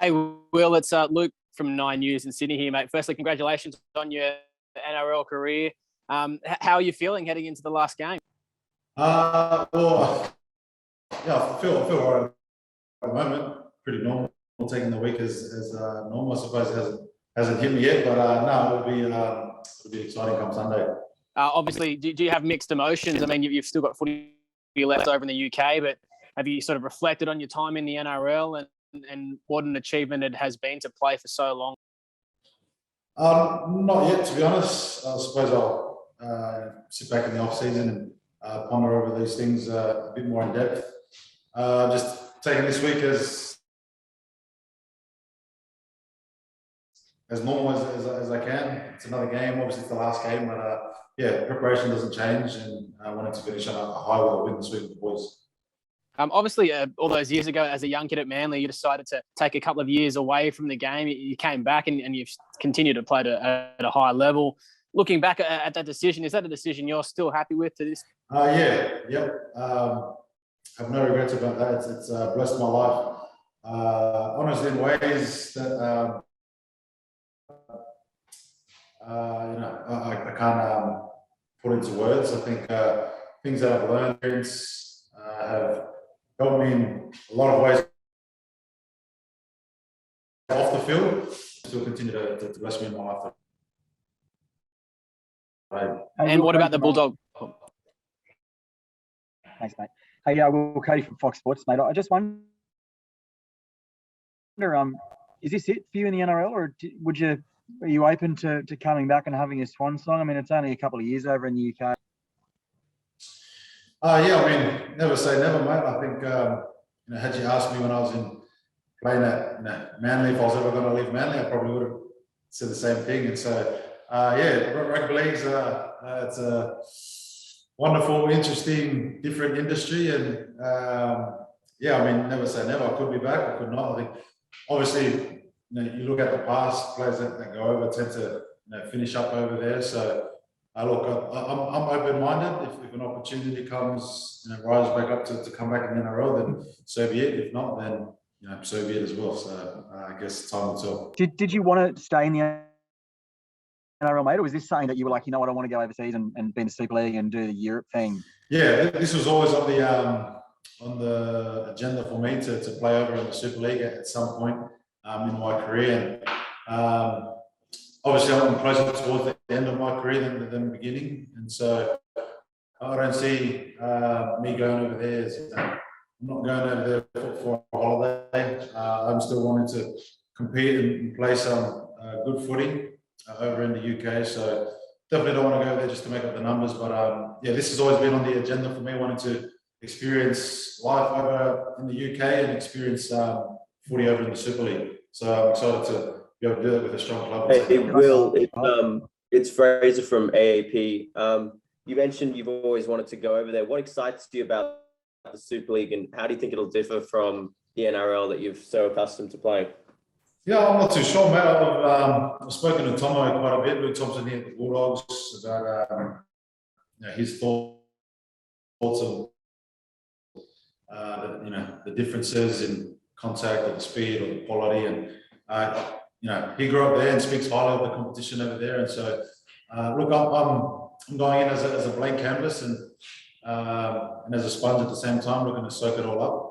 Hey, Will, it's Luke from 9 News in Sydney here, mate. Firstly, congratulations on your NRL career. How are you feeling heading into the last game? Well, yeah, I feel all right at the moment. Pretty normal. Taking the week as normal. I suppose it hasn't hit me yet, but no, it'll be exciting come Sunday. Obviously, do you have mixed emotions? I mean, you've still got footy left over in the UK, but have you sort of reflected on your time in the NRL and what an achievement it has been to play for so long? Not yet, to be honest. I suppose I'll sit back in the off season and ponder over these things a bit more in depth. Just taking this week as normal as I can. It's another game. Obviously, it's the last game, but yeah, preparation doesn't change, and I wanted to finish on a high with a win this week with the boys. Obviously, all those years ago, as a young kid at Manly, you decided to take a couple of years away from the game. You came back and you've continued to play at a high level. Looking back at that decision, is that a decision you're still happy with to this? Yep. I have no regrets about that. It's blessed my life. Honestly, in ways that I can't put into words. I think things that I've learned have helped me in a lot of ways off the field. Still continue to bless me in my life. Right. And what about the Bulldog? Thanks, mate. Hey, Will Cody from Fox Sports, mate. I just wonder, is this it for you in the NRL, or are you open to coming back and having a swan song? I mean, it's only a couple of years over in the UK. Yeah, I mean, never say never, mate. I think had you asked me when I was playing at Manly if I was ever going to leave Manly, I probably would have said the same thing. And so, yeah, rugby league's it's a wonderful, interesting, different industry, and yeah, I mean, never say never. I could be back, I could not. I think, obviously, you look at the past players that go over tend to finish up over there. So, look, I'm open-minded. If an opportunity comes, rises back up to come back in the NRL, then so be it. If not, then so be it as well. So I guess time will tell. Did you want to stay in the NRL, mate, or was this something that you were like, I don't want to go overseas and be in the Super League and do the Europe thing? Yeah, this was always on the agenda for me to play over in the Super League at some point in my career. And obviously, I'm closer towards the end of my career than the beginning, and so I don't see me going over there. I'm not going over there for a holiday. I'm still wanting to compete and play some good footy over in the UK. So definitely don't want to go there just to make up the numbers. But yeah, this has always been on the agenda for me, wanting to experience life over in the UK and experience footy over in the Super League. So I'm excited to be able to do it with a strong club. Hey, Will, it's Fraser from AAP. You mentioned you've always wanted to go over there. What excites you about the Super League, and how do you think it'll differ from the NRL that you've so accustomed to playing? Yeah, I'm not too sure, mate. I've spoken to Tomo quite a bit, Luke Thompson here at the Bulldogs, about his thoughts of the differences in contact or the speed or the quality, and he grew up there and speaks highly of the competition over there. And so, look, I'm going in as a blank canvas and as a sponge at the same time, looking to soak it all up.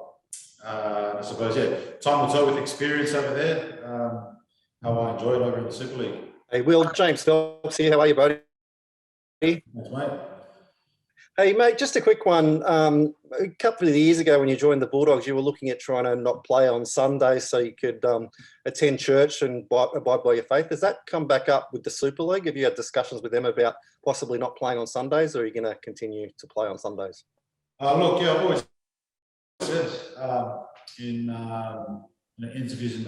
I suppose, yeah, time will tell with experience over there, how I enjoyed over in the Super League. Hey, Will, James Phelps here. How are you, buddy? Thanks, mate. Hey, mate, just a quick one. A couple of years ago when you joined the Bulldogs, you were looking at trying to not play on Sundays so you could attend church and abide by your faith. Has that come back up with the Super League? Have you had discussions with them about possibly not playing on Sundays, or are you going to continue to play on Sundays? Look, yeah, I've always said in interviews,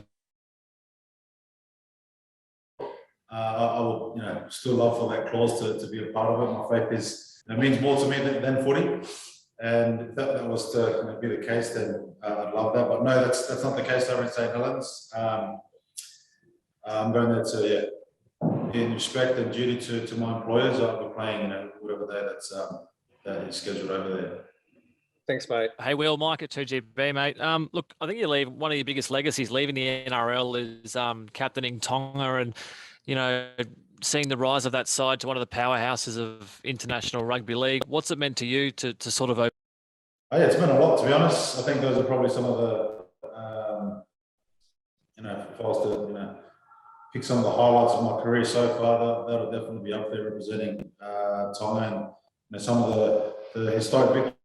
I would still love for that clause to be a part of it. My faith means more to me than footy, and if that was to be the case, then I'd love that. But no, that's not the case over in St. Helens. I'm going there to in respect and duty to my employers. I'll be playing whatever day that is scheduled over there. Thanks, mate. Hey, Will, Mike at 2GB, mate. Look, I think you leave one of your biggest legacies leaving the NRL is captaining Tonga and, you know, seeing the rise of that side to one of the powerhouses of international rugby league. What's it meant to you to sort of Oh, yeah, it's meant a lot, to be honest. I think those are probably some of the, if I was to, pick some of the highlights of my career so far, that'll definitely be up there representing Tonga and some of the historic victories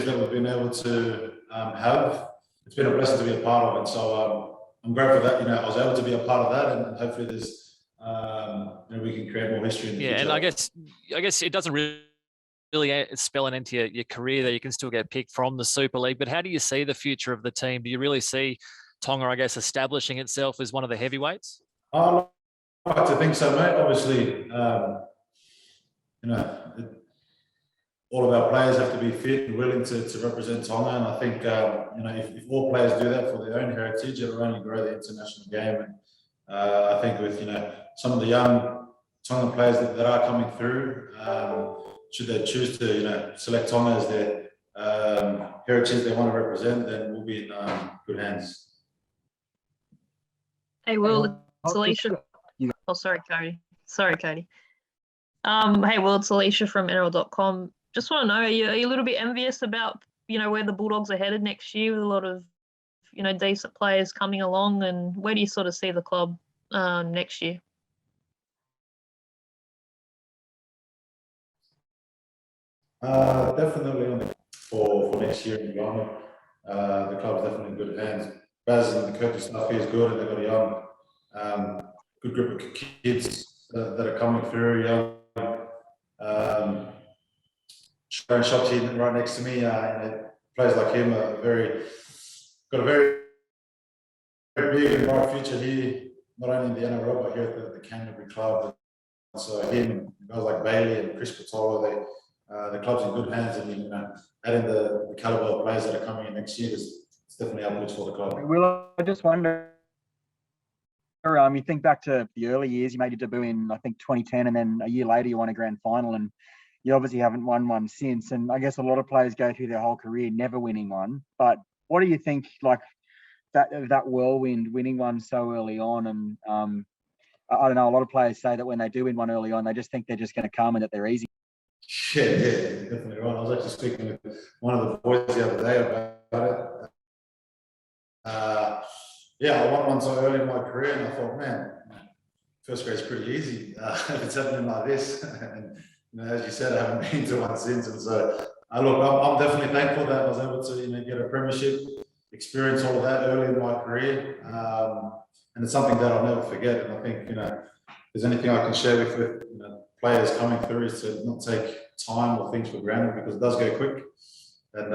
that we've been able to have. It's been a blessing to be a part of, and so I'm grateful that I was able to be a part of that, and hopefully there's we can create more history in the future. And I guess it doesn't really spell an end to your career there. You can still get picked from the Super League, but how do you see the future of the team? Do you really see Tonga, I guess, establishing itself as one of the heavyweights? I like to think so, mate. Obviously, all of our players have to be fit and willing to represent Tonga, and I think if all players do that for their own heritage, it'll only grow the international game. And I think with some of the young Tongan players that are coming through, should they choose to select Tonga as their heritage they want to represent, then we'll be in good hands. Hey, Will, it's Alicia. Oh, sorry, Cody. Hey, Will, it's Alicia from NRL.com. Just want to know, are you a little bit envious about, where the Bulldogs are headed next year with a lot of, decent players coming along, and where do you sort of see the club next year? Definitely for next year and beyond. The club's definitely in good hands. Baz and the coaching staff here is good, and they've got a young, good group of kids that are coming through. Young, Sharon Shop's here right next to me. Players like him are got a very big and bright future here, not only in the NRL but here at the Canterbury club. So him and guys like Bailey and Chris Patolo, the club's in good hands, and adding the calibre of players that are coming in next year is definitely upwards for the club. Will, I just wonder, you think back to the early years, you made your debut in, I think, 2010, and then a year later you won a grand final, and you obviously haven't won one since. And I guess a lot of players go through their whole career never winning one. But what do you think, like, that whirlwind, winning one so early on? And I don't know, a lot of players say that when they do win one early on, they just think they're just going to come and that they're easy. Yeah, definitely right. I was actually speaking with one of the boys the other day about it. I won one so early in my career, and I thought, man, first grade's pretty easy. If it's happening like this, and as you said, I haven't been to one since. And so, I'm definitely thankful that I was able to get a premiership, experience all of that early in my career, and it's something that I'll never forget. And I think if there's anything I can share with players coming through is to not take time or things for granted, because it does go quick. And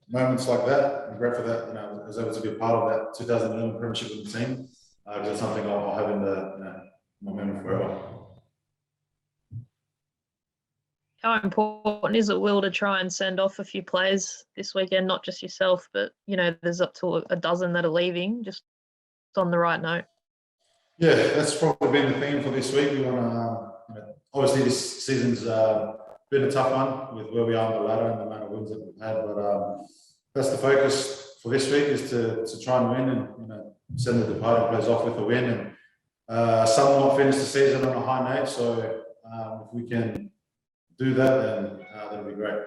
moments like that, I'm grateful that I was able to be a part of that 2011 premiership with the team. Because it's something I'll have in my memory forever. How important is it, Will, to try and send off a few players this weekend, not just yourself, but there's up to a dozen that are leaving, just on the right note? Yeah, that's probably been the theme for this week. We want to, obviously this season's been a tough one with where we are on the ladder and the amount of wins that we've had, but that's the focus for this week, is to try and win and send the departing players off with a win, and somewhat finish the season on a high note. So if we can do that, then that'll be great.